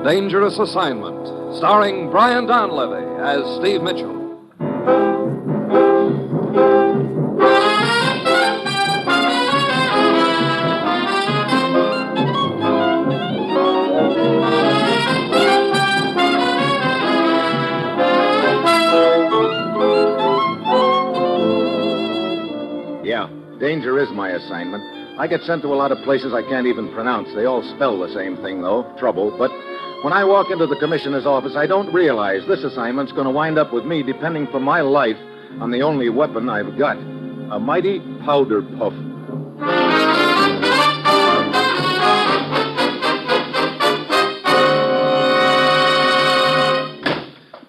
Dangerous Assignment, starring Brian Donlevy as Steve Mitchell. Yeah, danger is my assignment. I get sent to a lot of places I can't even pronounce. They all spell the same thing, though, trouble. But when I walk into the commissioner's office, I don't realize this assignment's going to wind up with me depending for my life on the only weapon I've got, a mighty powder puff.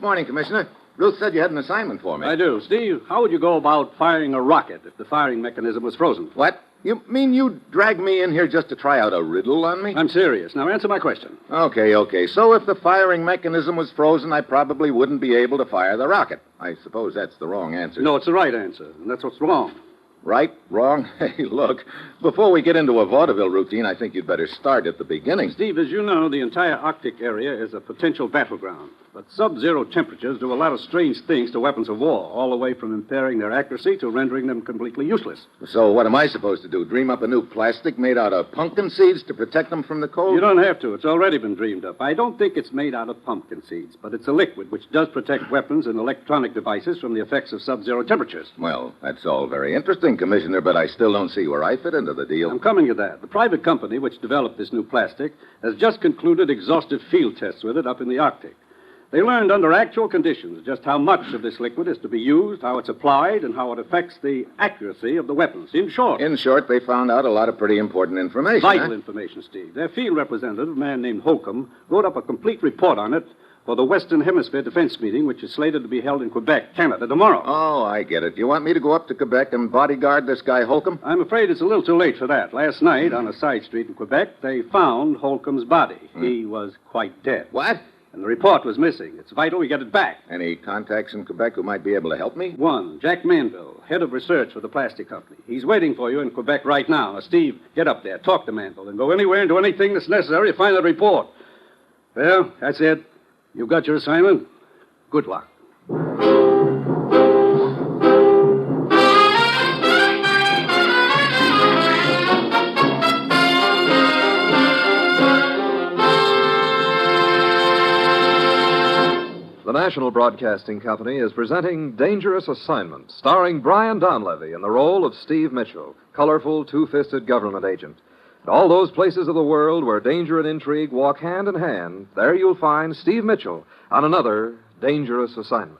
Morning, Commissioner. Ruth said you had an assignment for me. I do. Steve, how would you go about firing a rocket if the firing mechanism was frozen? What? You mean you dragged me in here just to try out a riddle on me? I'm serious. Now answer my question. Okay. So if the firing mechanism was frozen, I probably wouldn't be able to fire the rocket. I suppose that's the wrong answer. No, it's the right answer, and that's what's wrong. Right? Wrong? Hey, look, before we get into a vaudeville routine, I think you'd better start at the beginning. Steve, as you know, the entire Arctic area is a potential battleground. But sub-zero temperatures do a lot of strange things to weapons of war, all the way from impairing their accuracy to rendering them completely useless. So what am I supposed to do? Dream up a new plastic made out of pumpkin seeds to protect them from the cold? You don't have to. It's already been dreamed up. I don't think it's made out of pumpkin seeds, but it's a liquid which does protect weapons and electronic devices from the effects of sub-zero temperatures. Well, that's all very interesting, Commissioner, but I still don't see where I fit into the deal. I'm coming to that. The private company which developed this new plastic has just concluded exhaustive field tests with it up in the Arctic. They learned under actual conditions just how much of this liquid is to be used, how it's applied, and how it affects the accuracy of the weapons. In short, they found out a lot of pretty important information. Vital information, Steve. Their field representative, a man named Holcomb, wrote up a complete report on it for the Western Hemisphere Defense Meeting, which is slated to be held in Quebec, Canada, tomorrow. Oh, I get it. You want me to go up to Quebec and bodyguard this guy Holcomb? I'm afraid it's a little too late for that. Last night, on a side street in Quebec, they found Holcomb's body. He was quite dead. What? And the report was missing. It's vital we get it back. Any contacts in Quebec who might be able to help me? One, Jack Manville, head of research for the plastic company. He's waiting for you in Quebec right now. Now, Steve, get up there, talk to Manville, and go anywhere and do anything that's necessary to find that report. Well, that's it. You've got your assignment. Good luck. The National Broadcasting Company is presenting Dangerous Assignment, starring Brian Donlevy in the role of Steve Mitchell, colorful, two-fisted government agent. In all those places of the world where danger and intrigue walk hand in hand, there you'll find Steve Mitchell on another Dangerous Assignment.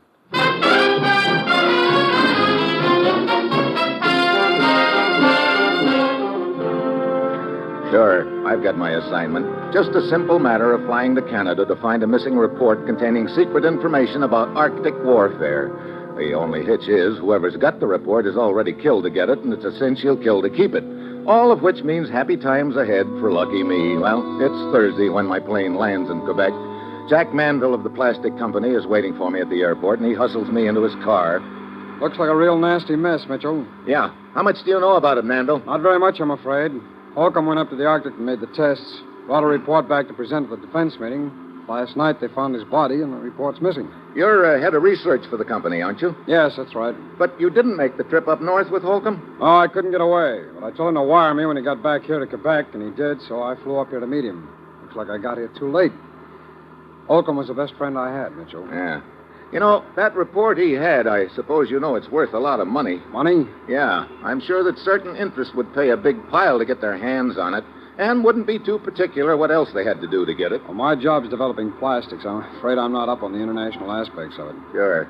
Sure, I've got my assignment. Just a simple matter of flying to Canada to find a missing report containing secret information about Arctic warfare. The only hitch is whoever's got the report is already killed to get it, and it's a cinch he'll kill to keep it. All of which means happy times ahead for lucky me. Well, it's Thursday when my plane lands in Quebec. Jack Manville of the plastic company is waiting for me at the airport, and he hustles me into his car. Looks like a real nasty mess, Mitchell. Yeah. How much do you know about it, Manville? Not very much, I'm afraid. Holcomb went up to the Arctic and made the tests. Brought a report back to present at the defense meeting. Last night they found his body, and the report's missing. You're head of research for the company, aren't you? Yes, that's right. But you didn't make the trip up north with Holcomb? Oh, I couldn't get away. But I told him to wire me when he got back here to Quebec, and he did, so I flew up here to meet him. Looks like I got here too late. Holcomb was the best friend I had, Mitchell. Yeah. You know, that report he had, I suppose you know it's worth a lot of money. Money? Yeah. I'm sure that certain interests would pay a big pile to get their hands on it, and wouldn't be too particular what else they had to do to get it. Well, my job's developing plastics. I'm afraid I'm not up on the international aspects of it. Sure.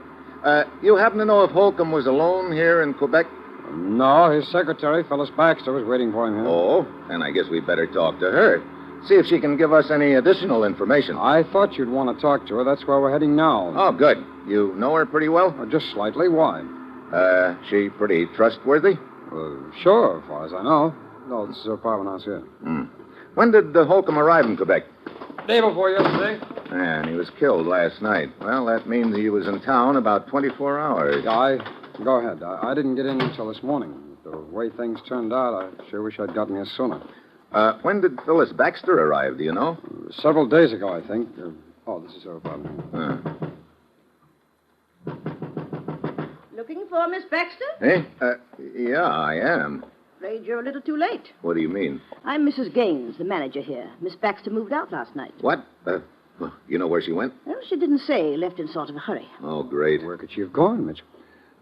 You happen to know if Holcomb was alone here in Quebec? No, his secretary, Phyllis Baxter, was waiting for him here. Oh, then I guess we'd better talk to her. See if she can give us any additional information. I thought you'd want to talk to her. That's where we're heading now. Oh, good. You know her pretty well? Just slightly. Why? She pretty trustworthy? Sure, as far as I know. No, this is her apartment house here. When did Holcomb arrive in Quebec? Day before yesterday. And he was killed last night. Well, that means he was in town about 24 hours. Yeah, go ahead. I didn't get in until this morning. The way things turned out, I sure wish I'd gotten here sooner. When did Phyllis Baxter arrive, do you know? Several days ago, I think. This is her apartment. Looking for Miss Baxter? Hey? Yeah, I am. Afraid you're a little too late. What do you mean? I'm Mrs. Gaines, the manager here. Miss Baxter moved out last night. What? You know where she went? Well, she didn't say. Left in sort of a hurry. Oh, great. Where could she have gone, Mitchell?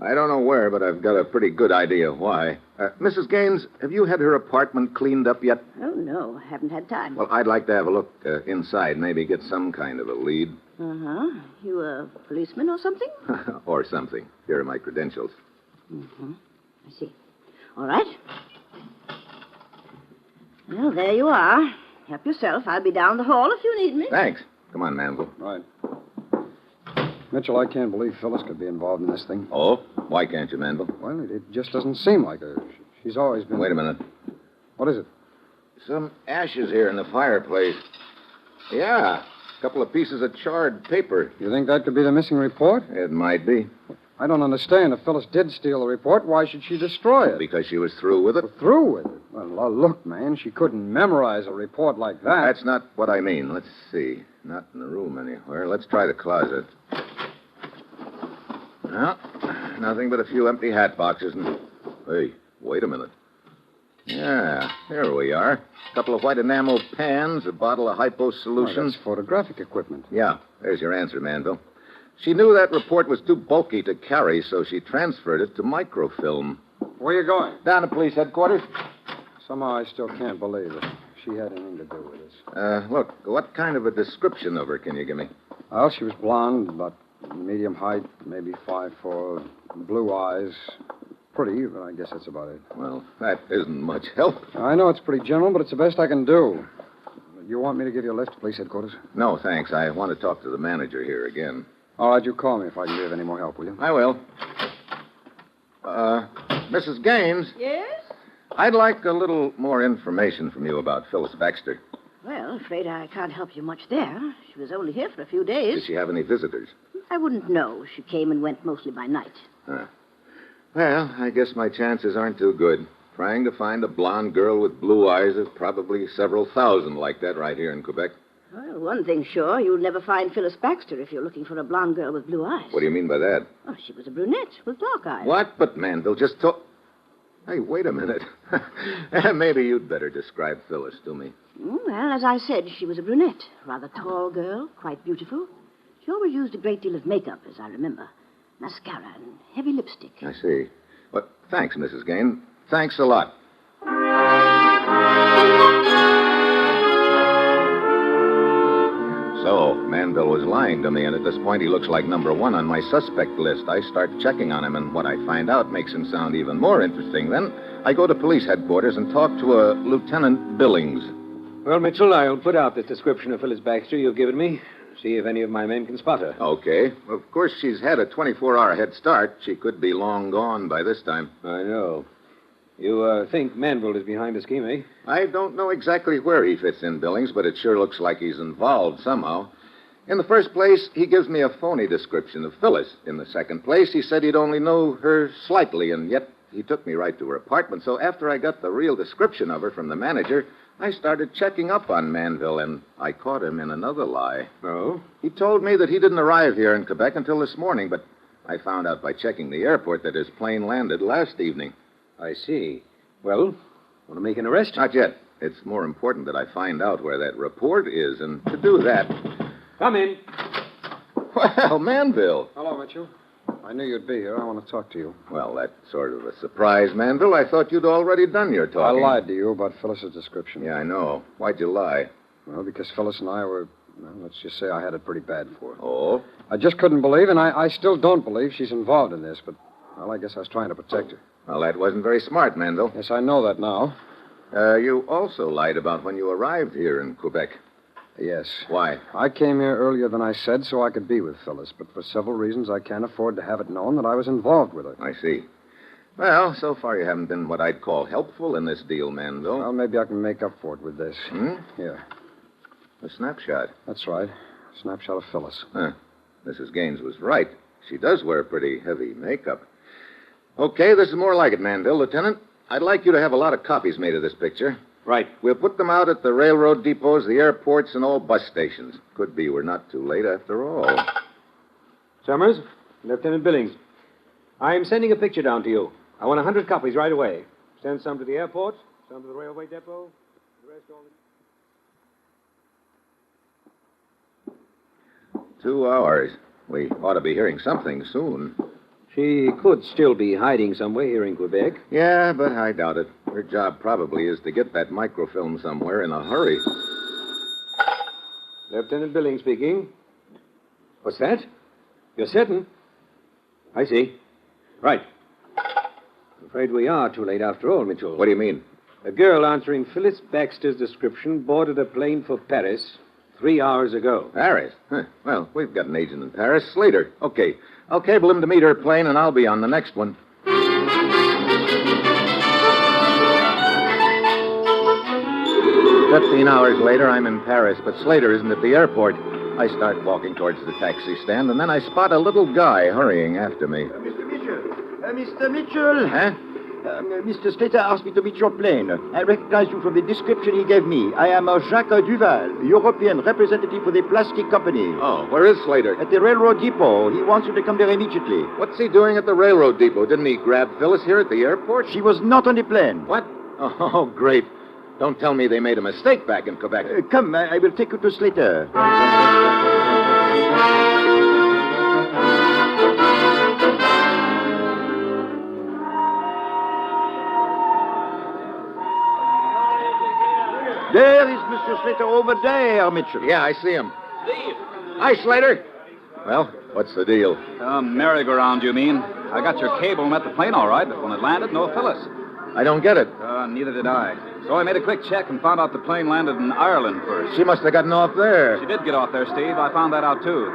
I don't know where, but I've got a pretty good idea why. Mrs. Gaines, have you had her apartment cleaned up yet? Oh, no. Haven't had time. Well, I'd like to have a look inside, maybe get some kind of a lead. Uh-huh. You a policeman or something? Or something. Here are my credentials. Mm-hmm. I see. All right. Well, there you are. Help yourself. I'll be down the hall if you need me. Thanks. Come on, Manville. Right. Mitchell, I can't believe Phyllis could be involved in this thing. Oh? Why can't you, Manville? Well, it just doesn't seem like her. She's always been... Wait a minute. What is it? Some ashes here in the fireplace. Yeah. A couple of pieces of charred paper. You think that could be the missing report? It might be. I don't understand. If Phyllis did steal the report, why should she destroy it? Because she was through with it? Through with it? Well, look, man, she couldn't memorize a report like that. That's not what I mean. Let's see. Not in the room anywhere. Let's try the closet. No, nothing but a few empty hat boxes and... Hey, wait a minute. Yeah, here we are. A couple of white enamel pans, a bottle of hypo solution. That's photographic equipment. Yeah, there's your answer, Manville. She knew that report was too bulky to carry, so she transferred it to microfilm. Where are you going? Down to police headquarters. Somehow I still can't believe it. She had anything to do with this. Look, what kind of a description of her can you give me? Well, she was blonde, about medium height, maybe 5'4", blue eyes. Pretty, but I guess that's about it. Well, that isn't much help. I know it's pretty general, but it's the best I can do. You want me to give you a lift to police headquarters? No, thanks. I want to talk to the manager here again. All right, you call me if I can give any more help, will you? I will. Mrs. Gaines, Yes? I'd like a little more information from you about Phyllis Baxter. Well, afraid I can't help you much there. She was only here for a few days. Did she have any visitors? I wouldn't know. She came and went mostly by night. Well, I guess my chances aren't too good. Trying to find a blonde girl with blue eyes, there's probably several thousand like that right here in Quebec. Well, one thing's sure, you'll never find Phyllis Baxter if you're looking for a blonde girl with blue eyes. What do you mean by that? Oh, she was a brunette with dark eyes. What? But, Manville, just talk... Hey, wait a minute. Maybe you'd better describe Phyllis to me. Well, as I said, she was a brunette. Rather tall girl, quite beautiful. She always used a great deal of makeup, as I remember. Mascara and heavy lipstick. I see. But thanks, Mrs. Gaines. Thanks a lot. So, Manville was lying to me, and at this point he looks like number one on my suspect list. I start checking on him, and what I find out makes him sound even more interesting. Then I go to police headquarters and talk to a Lieutenant Billings. Well, Mitchell, I'll put out this description of Phyllis Baxter you've given me. See if any of my men can spot her. Okay. Of course, she's had a 24-hour head start. She could be long gone by this time. I know. You think Manville is behind the scheme, eh? I don't know exactly where he fits in, Billings, but it sure looks like he's involved somehow. In the first place, he gives me a phony description of Phyllis. In the second place, he said he'd only know her slightly, and yet he took me right to her apartment. So after I got the real description of her from the manager, I started checking up on Manville, and I caught him in another lie. Oh? He told me that he didn't arrive here in Quebec until this morning, but I found out by checking the airport that his plane landed last evening. I see. Well, want to make an arrest? Not yet. It's more important that I find out where that report is, and to do that... Come in. Well, Manville. Hello, Mitchell. I knew you'd be here. I want to talk to you. Well, that's sort of a surprise, Manville. I thought you'd already done your talking. I lied to you about Phyllis's description. Yeah, I know. Why'd you lie? Well, because Phyllis and I were, well, let's just say I had it pretty bad for her. Oh? I just couldn't believe, and I still don't believe she's involved in this, but, well, I guess I was trying to protect her. Well, that wasn't very smart, Manville. Yes, I know that now. You also lied about when you arrived here in Quebec. Yes. Why? I came here earlier than I said so I could be with Phyllis, but for several reasons I can't afford to have it known that I was involved with her. I see. Well, so far you haven't been what I'd call helpful in this deal, Manville. Well, maybe I can make up for it with this. Here. A snapshot. That's right. A snapshot of Phyllis. Huh. Mrs. Gaines was right. She does wear pretty heavy makeup. Okay, this is more like it, Manville. Lieutenant, I'd like you to have a lot of copies made of this picture. Right. We'll put them out at the railroad depots, the airports, and all bus stations. Could be we're not too late after all. Summers, Lieutenant Billings. I'm sending a picture down to you. I want 100 copies right away. Send some to the airport, some to the railway depot, the rest all... 2 hours. We ought to be hearing something soon. She could still be hiding somewhere here in Quebec. Yeah, but I doubt it. Her job probably is to get that microfilm somewhere in a hurry. Lieutenant Billings speaking. What's that? You're certain? I see. Right. I'm afraid we are too late after all, Mitchell. What do you mean? A girl answering Phyllis Baxter's description boarded a plane for Paris 3 hours ago. Paris? Huh. Well, we've got an agent in Paris, Slater. Okay. I'll cable him to meet her plane, and I'll be on the next one. 15 hours later, I'm in Paris, but Slater isn't at the airport. I start walking towards the taxi stand, and then I spot a little guy hurrying after me. Mr. Mitchell. Mr. Mitchell. Huh? Mr. Slater asked me to meet your plane. I recognize you from the description he gave me. I am Jacques Duval, European representative for the plastic company. Oh, where is Slater? At the railroad depot. He wants you to come there immediately. What's he doing at the railroad depot? Didn't he grab Phyllis here at the airport? She was not on the plane. What? Oh, great. Don't tell me they made a mistake back in Quebec. Come, I will take you to Slater. There is Mr. Slater over there, Mitchell. Yeah, I see him. Steve. Hi, Slater. Well, what's the deal? Merry-go-round, you mean? I got your cable and met the plane all right, but when it landed, no Phyllis. I don't get it. Neither did I. So I made a quick check and found out the plane landed in Ireland first. She must have gotten off there. She did get off there, Steve. I found that out, too.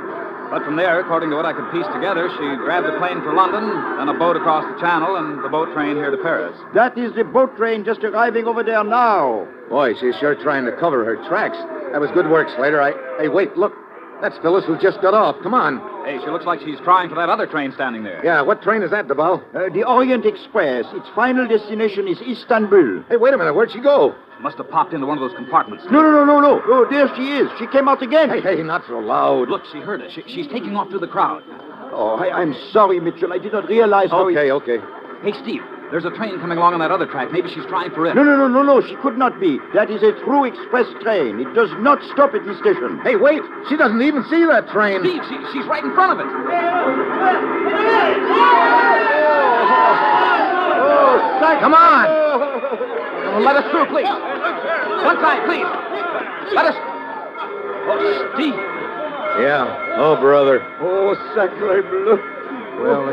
But from there, according to what I could piece together, she grabbed the plane for London, then a boat across the channel, and the boat train here to Paris. That is the boat train just arriving over there now. Boy, she's sure trying to cover her tracks. That was good work, Slater. Hey, wait, look. That's Phyllis who just got off. Come on. Hey, she looks like she's trying for that other train standing there. Yeah, what train is that, Duval? The Orient Express. Its final destination is Istanbul. Hey, wait a minute. Where'd she go? She must have popped into one of those compartments. No. Oh, there she is. She came out again. Hey, not so loud. Look, she heard us. She's taking off through the crowd. Oh, I'm sorry, Mitchell. I did not realize how... Okay. Hey, Steve, there's a train coming along on that other track. Maybe she's trying for it. No. She could not be. That is a through express train. It does not stop at the station. Hey, wait. She doesn't even see that train. Steve, she's right in front of it. Come on. Let us through, please. One side, please. Let us... Oh, Steve. Yeah. Oh, brother. Oh, sacre bleu. Well,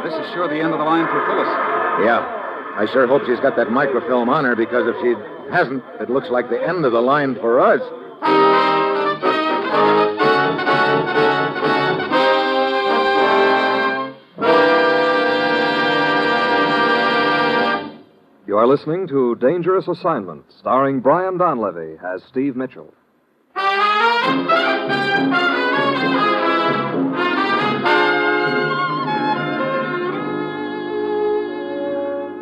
this is sure the end of the line for Phyllis. Yeah. I sure hope she's got that microfilm on her, because if she hasn't, it looks like the end of the line for us. You are listening to Dangerous Assignment, starring Brian Donlevy as Steve Mitchell.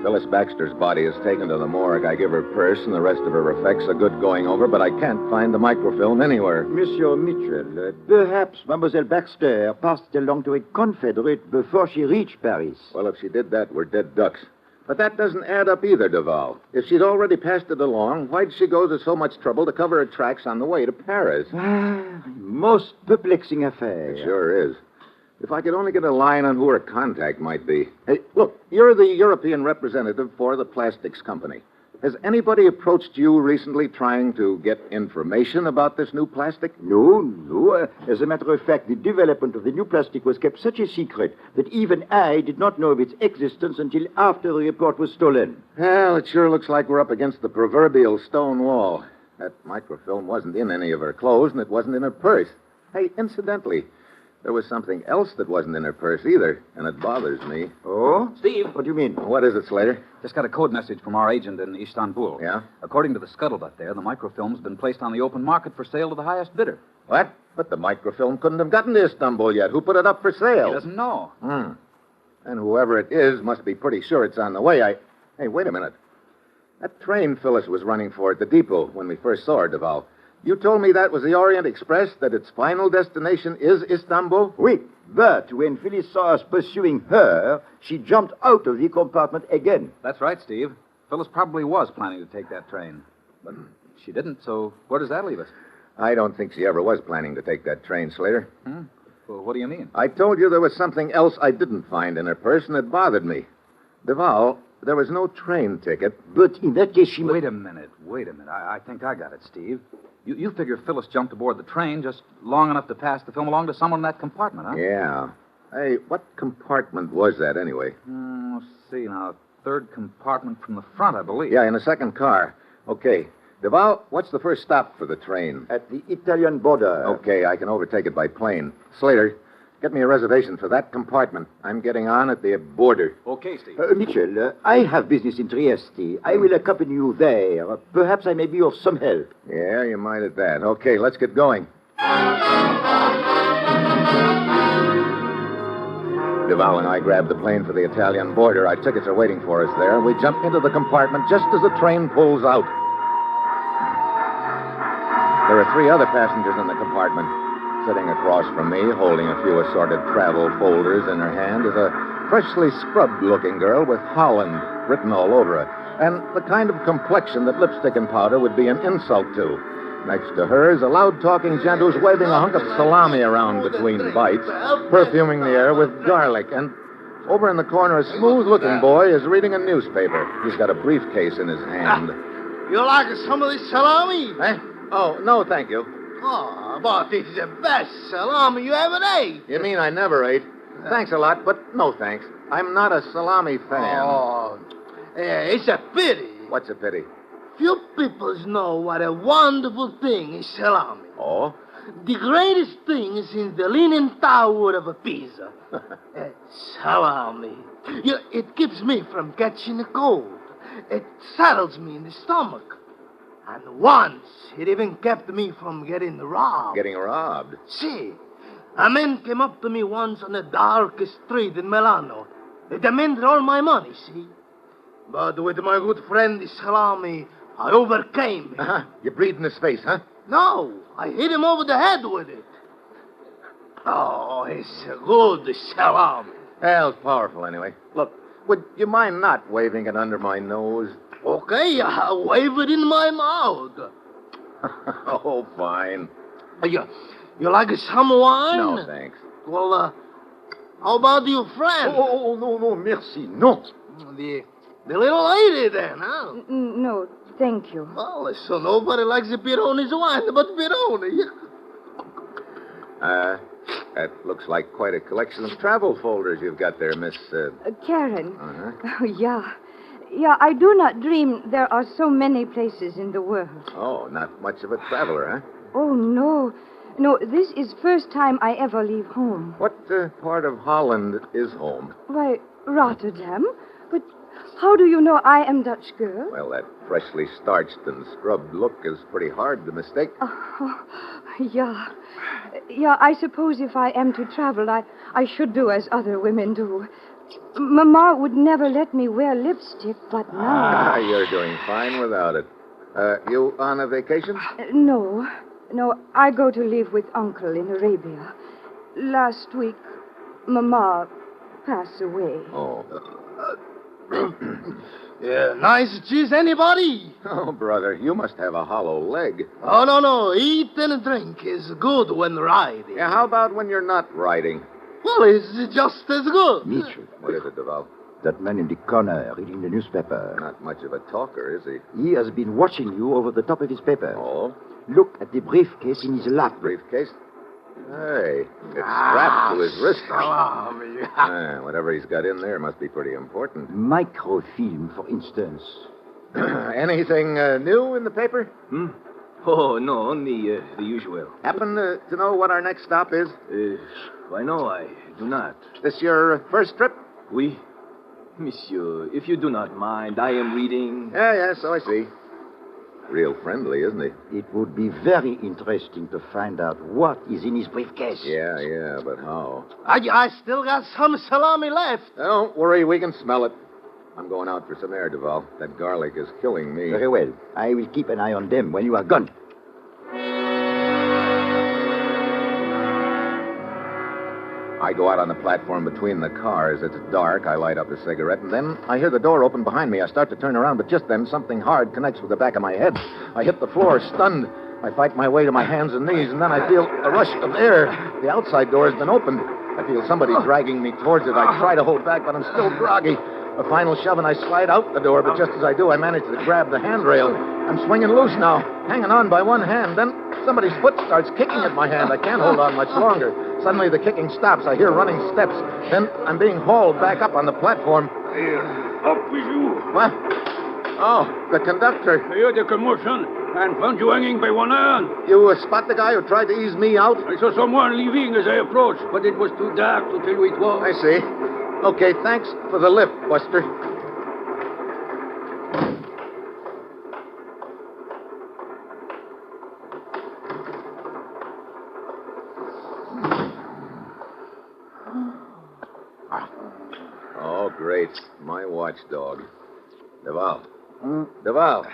Phyllis Baxter's body is taken to the morgue. I give her purse and the rest of her effects a good going over, but I can't find the microfilm anywhere. Monsieur Mitchell, perhaps Mademoiselle Baxter passed it along to a confederate before she reached Paris. Well, if she did that, we're dead ducks. But that doesn't add up either, Duval. If she'd already passed it along, why'd she go to so much trouble to cover her tracks on the way to Paris? Most perplexing affair. It sure is. If I could only get a line on who her contact might be. Hey, look, you're the European representative for the plastics company. Has anybody approached you recently trying to get information about this new plastic? No. As a matter of fact, the development of the new plastic was kept such a secret that even I did not know of its existence until after the report was stolen. Well, it sure looks like we're up against the proverbial stone wall. That microfilm wasn't in any of her clothes, and it wasn't in her purse. Hey, incidentally, there was something else that wasn't in her purse either, and it bothers me. Oh? Steve. What do you mean? What is it, Slater? Just got a code message from our agent in Istanbul. Yeah? According to the scuttlebutt there, the microfilm's been placed on the open market for sale to the highest bidder. What? But the microfilm couldn't have gotten to Istanbul yet. Who put it up for sale? He doesn't know. And whoever it is must be pretty sure it's on the way. Hey, wait a minute. That train Phyllis was running for at the depot when we first saw her, Duval. You told me that was the Orient Express, that its final destination is Istanbul? Oui, but when Phyllis saw us pursuing her, she jumped out of the compartment again. That's right, Steve. Phyllis probably was planning to take that train. But she didn't, so where does that leave us? I don't think she ever was planning to take that train, Slater. Well, what do you mean? I told you there was something else I didn't find in her purse, and it bothered me. Duval, there was no train ticket. But in that case, she... Wait a minute. I think I got it, Steve. You figure Phyllis jumped aboard the train just long enough to pass the film along to someone in that compartment, huh? Yeah. Hey, what compartment was that, anyway? Let's see now. Third compartment from the front, I believe. Yeah, in the second car. Okay. Duval, what's the first stop for the train? At the Italian border. Okay, I can overtake it by plane. Slater, get me a reservation for that compartment. I'm getting on at the border. Okay, Steve. Mitchell, I have business in Trieste. I will accompany you there. Perhaps I may be of some help. Yeah, you might at that. Okay, let's get going. Duval and I grabbed the plane for the Italian border. Our tickets are waiting for us there. We jump into the compartment just as the train pulls out. There are 3 other passengers in the compartment. Sitting across from me, holding a few assorted travel folders in her hand, is a freshly scrubbed-looking girl with Holland written all over her, and the kind of complexion that lipstick and powder would be an insult to. Next to her is a loud-talking gent who's waving a hunk of salami around between bites, perfuming the air with garlic, and over in the corner, a smooth-looking boy is reading a newspaper. He's got a briefcase in his hand. You like some of this salami? Eh? Oh, no, thank you. Oh, but it's the best salami you ever ate. You mean I never ate? Thanks a lot, but no thanks. I'm not a salami fan. Oh, it's a pity. What's a pity? Few people know what a wonderful thing is salami. Oh? The greatest thing is in the Leaning Tower of a Pisa. Salami. It keeps me from catching a cold. It settles me in the stomach. And once, it even kept me from getting robbed. Getting robbed? See, a man came up to me once on the darkest street in Milano. They demanded all my money, see? But with my good friend, the salami, I overcame him. Uh-huh. You breathed in his face, huh? No, I hit him over the head with it. Oh, it's a good salami. Well, it's powerful anyway. Look, would you mind not waving it under my nose? Okay, I'll wave it in my mouth. Oh, fine. You like some wine? No, thanks. Well, how about your friend? Oh, no, merci, no. The little lady then, huh? No, thank you. Well, so nobody likes the Pirone's wine but Pirone. That looks like quite a collection of travel folders you've got there, Miss... Karen. Uh-huh. Oh, yeah. Yeah, I do not dream there are so many places in the world. Oh, not much of a traveler, huh? Oh, no. No, this is first time I ever leave home. What part of Holland is home? Why, Rotterdam. But how do you know I am Dutch girl? Well, that freshly starched and scrubbed look is pretty hard to mistake. Oh, yeah. Yeah, I suppose if I am to travel, I should do as other women do. Mama would never let me wear lipstick, but now... You're doing fine without it. You on a vacation? No, I go to live with Uncle in Arabia. Last week, Mama passed away. Oh. Yeah, nice cheese, anybody? Oh, brother, you must have a hollow leg. Oh, no. Eat and drink is good when riding. Yeah, how about when you're not riding? Well, it's just as good. Mitchell, What is it, Duval? that man in the corner reading the newspaper. Not much of a talker, is he? He has been watching you over the top of his paper. Oh? Look at the briefcase in his lap. Briefcase? Hey, it's strapped to his wrist. Whatever he's got in there must be pretty important. Microfilm, for instance. Anything new in the paper? Oh, no, only the usual. Happen to know what our next stop is? Why, no, I do not. This your first trip? Oui. Monsieur, if you do not mind, I am reading... Yeah, so I see. Real friendly, isn't he? It would be very interesting to find out what is in his briefcase. Yeah, but how? I still got some salami left. Don't worry, we can smell it. I'm going out for some air, Duval. That garlic is killing me. Very well. I will keep an eye on them when you are gone. I go out on the platform between the cars. It's dark. I light up a cigarette, and then I hear the door open behind me. I start to turn around, but just then something hard connects with the back of my head. I hit the floor, stunned. I fight my way to my hands and knees, and then I feel a rush of air. The outside door has been opened. I feel somebody dragging me towards it. I try to hold back, but I'm still groggy. A final shove, and I slide out the door, but just as I do, I manage to grab the handrail. I'm swinging loose now, hanging on by one hand. Then somebody's foot starts kicking at my hand. I can't hold on much longer. Suddenly, the kicking stops. I hear running steps. Then I'm being hauled back up on the platform. Here, up with you. What? Oh, the conductor. I heard the commotion and found you hanging by one hand. You spot the guy who tried to ease me out? I saw someone leaving as I approached, but it was too dark to tell who it was. I see. Okay, thanks for the lift, Buster. Oh, great. My watchdog. Duval. Duval.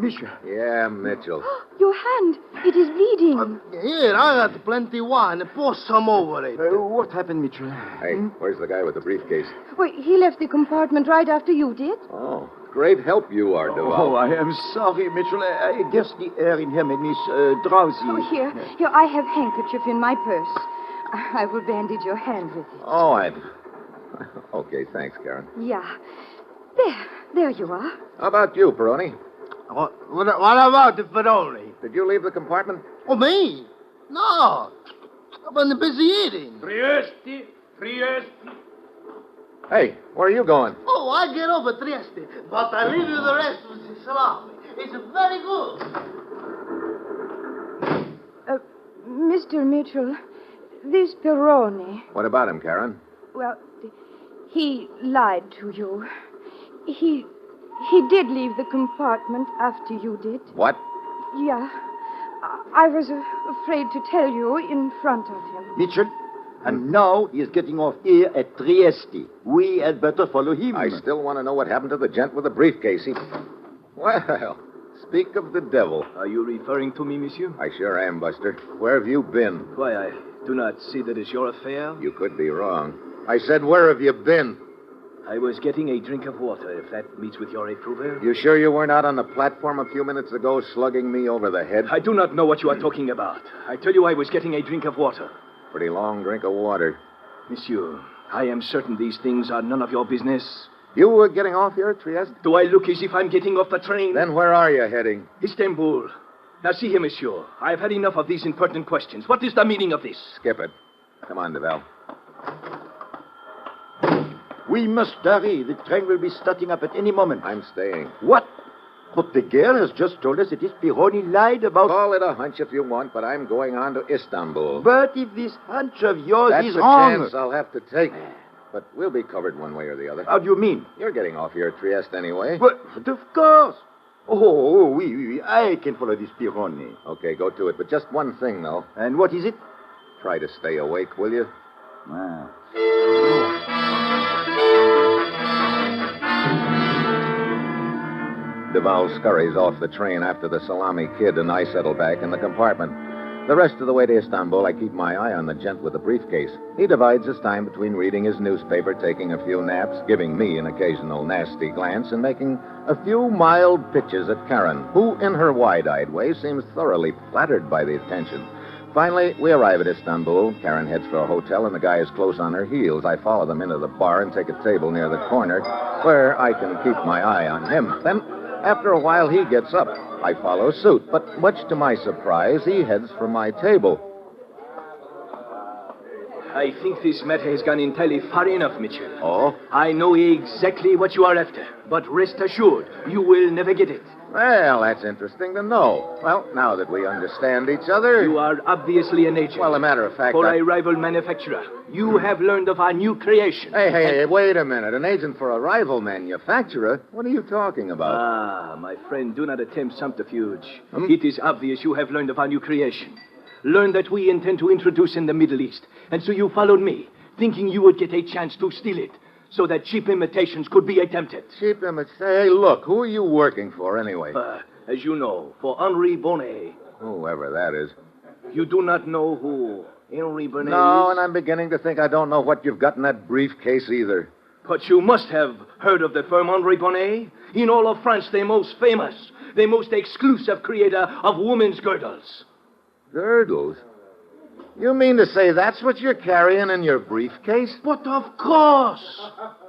Monsieur. Yeah, Mitchell. Your hand. It is bleeding. Here, I got plenty wine. Pour some over it. What happened, Mitchell? Hey, where's the guy with the briefcase? Well, he left the compartment right after you did. Oh, great help you are, Duval. Oh, I am sorry, Mitchell. I guess the air in here made me drowsy. Oh, here, I have handkerchief in my purse. I will bandage your hand with it. Oh, Okay, thanks, Karen. Yeah. There you are. How about you, Peroni? What about the Ferrari? Did you leave the compartment? Oh, me? No. I've been busy eating. Trieste. Hey, where are you going? Oh, I get off at Trieste, but I leave you the rest with the salami. It's very good. Mr. Mitchell, this Peroni, What about him, Karen? well, he lied to you. He did leave the compartment after you did. What? Yeah. I was afraid to tell you in front of him. Mitchell, and now he is getting off here at Trieste. We had better follow him. I still want to know what happened to the gent with the briefcase. Well, speak of the devil. Are you referring to me, monsieur? I sure am, Buster. Where have you been? Why, I do not see that it's your affair. You could be wrong. I said, where have you been? I was getting a drink of water, if that meets with your approval. You sure you weren't out on the platform a few minutes ago slugging me over the head? I do not know what you are talking about. I tell you I was getting a drink of water. Pretty long drink of water. Monsieur, I am certain these things are none of your business. You were getting off here at Trieste? Do I look as if I'm getting off the train? Then where are you heading? Istanbul. Now see here, monsieur. I've had enough of these impertinent questions. What is the meaning of this? Skip it. Come on, Duval. We must hurry. The train will be starting up at any moment. I'm staying. What? But the girl has just told us that Pironi lied about... Call it a hunch if you want, but I'm going on to Istanbul. But if this hunch of yours That's is a wrong... chance I'll have to take. But we'll be covered one way or the other. How do you mean? You're getting off here at Trieste anyway. But of course. Oh, oui. I can follow this Pironi. Okay, go to it. But just one thing, though. And what is it? Try to stay awake, will you? Ah. Duval scurries off the train after the salami kid, and I settle back in the compartment. The rest of the way to Istanbul, I keep my eye on the gent with the briefcase. He divides his time between reading his newspaper, taking a few naps, giving me an occasional nasty glance, and making a few mild pitches at Karen, who, in her wide-eyed way, seems thoroughly flattered by the attention. Finally, we arrive at Istanbul. Karen heads for a hotel, and the guy is close on her heels. I follow them into the bar and take a table near the corner where I can keep my eye on him. Then, after a while, he gets up. I follow suit, but much to my surprise, he heads for my table. I think this matter has gone entirely far enough, Mitchell. Oh? I know exactly what you are after, but rest assured, you will never get it. Well, that's interesting to know. Well, now that we understand each other... You are obviously an agent. Well, a matter of fact... For a rival manufacturer. You have learned of our new creation. Hey, wait a minute. An agent for a rival manufacturer? What are you talking about? Ah, my friend, do not attempt subterfuge. It is obvious you have learned of our new creation. Learned that we intend to introduce in the Middle East. And so you followed me, thinking you would get a chance to steal it. so that cheap imitations could be attempted. Cheap imitation. Hey, look, who are you working for anyway? As you know, for Henri Bonnet. Whoever that is. You do not know who Henri Bonnet No, is? and I'm beginning to think I don't know what you've got in that briefcase either. But you must have heard of the firm Henri Bonnet. In all of France, the most famous, the most exclusive creator of women's girdles. Girdles? You mean to say that's what you're carrying in your briefcase? But of course!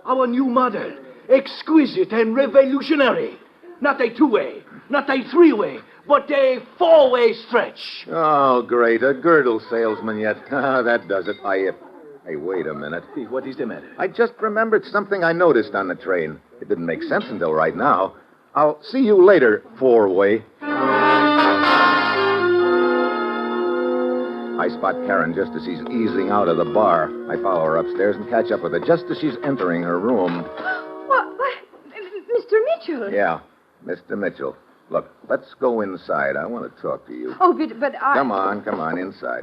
Our new model, exquisite and revolutionary. Not a two-way, not a three-way, but a four-way stretch. Oh, great. A girdle salesman yet. That does it. Hey, wait a minute. What is the matter? I just remembered something I noticed on the train. It didn't make sense until right now. I'll see you later, four-way. I spot Karen just as she's easing out of the bar. I follow her upstairs and catch up with her just as she's entering her room. What? Mr. Mitchell? Yeah, Mr. Mitchell. Look, let's go inside. I want to talk to you. Oh, but I... Come on, inside.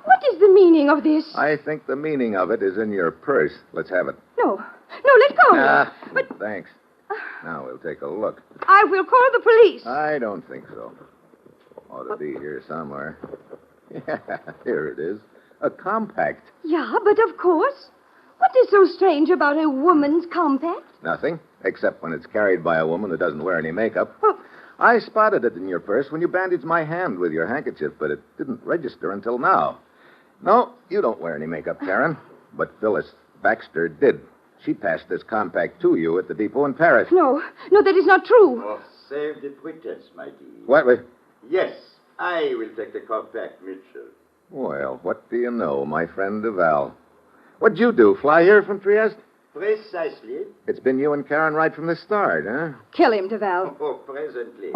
What is the meaning of this? I think the meaning of it is in your purse. Let's have it. No, let go. But thanks. Now we'll take a look. I will call the police. I don't think so. Ought to be here somewhere. Yeah, here it is. A compact. Yeah, but of course. What is so strange about a woman's compact? Nothing, except when it's carried by a woman who doesn't wear any makeup. Oh. I spotted it in your purse when you bandaged my hand with your handkerchief, but it didn't register until now. No, you don't wear any makeup, Karen. But Phyllis Baxter did. She passed this compact to you at the depot in Paris. No, that is not true. Oh, save the pretense, my dear. What? Yes, I will take the compact, Mitchell. Well, what do you know, my friend Duval? What'd you do, fly here from Trieste? Precisely. It's been you and Karen right from the start, huh? Kill him, Duval. Oh, presently.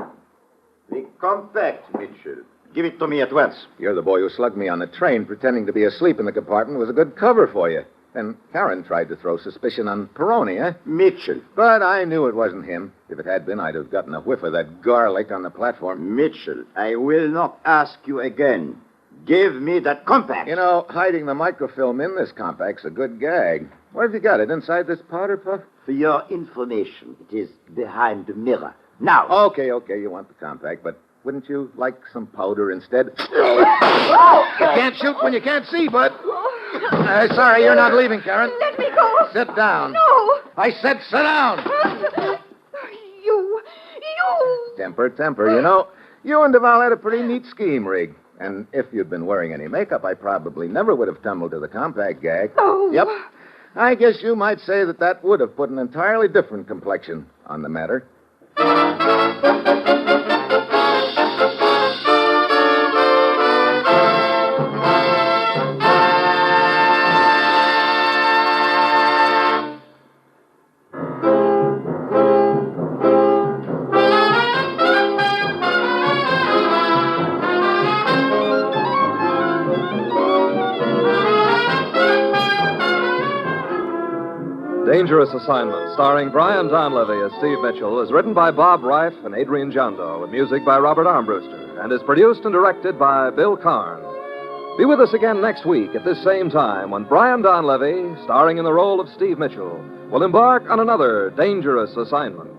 The compact, Mitchell. Give it to me at once. You're the boy who slugged me on the train pretending to be asleep in the compartment was a good cover for you. Then Karen tried to throw suspicion on Peroni, eh? Mitchell. But I knew it wasn't him. If it had been, I'd have gotten a whiff of that garlic on the platform. Mitchell, I will not ask you again. Give me that compact. You know, hiding the microfilm in this compact's a good gag. Where have you got it? Inside this powder puff? For your information, it is behind the mirror. Now. Okay, you want the compact, but wouldn't you like some powder instead? You can't shoot when you can't see, bud. Sorry, you're not leaving, Karen. Let me go. Sit down. No. I said sit down. You. Temper. You know, you and Duval had a pretty neat scheme, Rig. And if you'd been wearing any makeup, I probably never would have tumbled to the compact gag. Oh. Yep. I guess you might say that would have put an entirely different complexion on the matter. Dangerous Assignment, starring Brian Donlevy as Steve Mitchell, is written by Bob Reif and Adrian Jondo, with music by Robert Armbruster, and is produced and directed by Bill Karn. Be with us again next week at this same time when Brian Donlevy, starring in the role of Steve Mitchell, will embark on another dangerous assignment.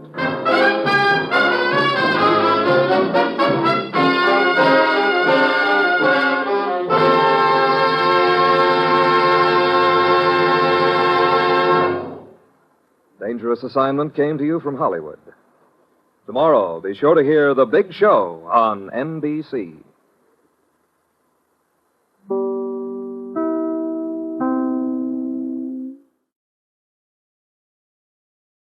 Dangerous Assignment came to you from Hollywood. Tomorrow, be sure to hear The Big Show on NBC.